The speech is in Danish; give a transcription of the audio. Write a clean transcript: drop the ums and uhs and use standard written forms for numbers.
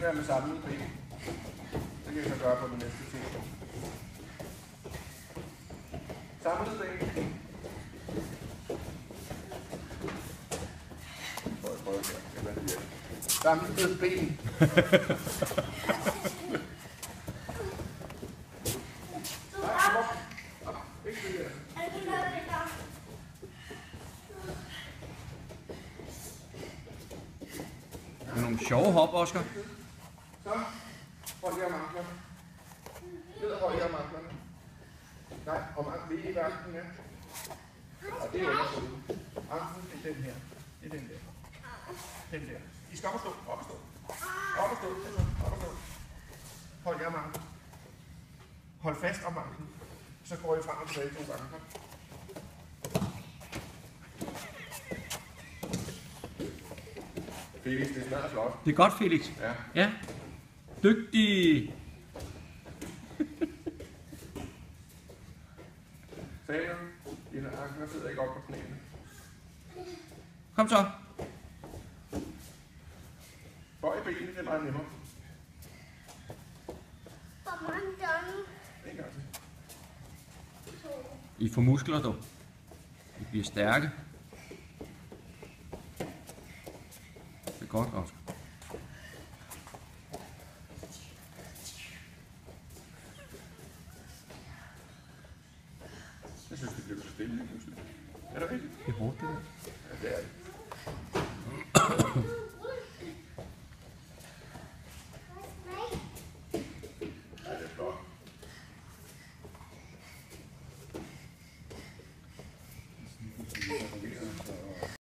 være med samlede ben. Det kan jeg så gøre på den næste ting. Samlede ben. Prøv her. Det er det. Samlede ben. Det er nogle sjove hop, Oscar. Så hold jer manglerne. Ned og hold jer manglerne. Nej, om anklen i anklen, ja. Og det er undersøgelsen. Anklen, det er den her. Det er den der. Den der. I skal op og stå. Op og stå. Op og stå. Op og stå. Hold jer manglerne. Hold fast om anklen. Så går I frem og tilbage 2 gange. Felix, det smager flot. Det er godt, Felix. Ja. Ja. Dygtig. Samuel, dine ankler sidder ikke op på knæene. Kom så. Bøj benene, det er meget nemmere. Hvor mange gange? En gang til. I får muskler, dog. I bliver stærke. Det er godt, Oscar. Jeg synes, det bliver så stille lige pludselig. Er det rigtigt? Det er hårdt, det der. Ja, det er det.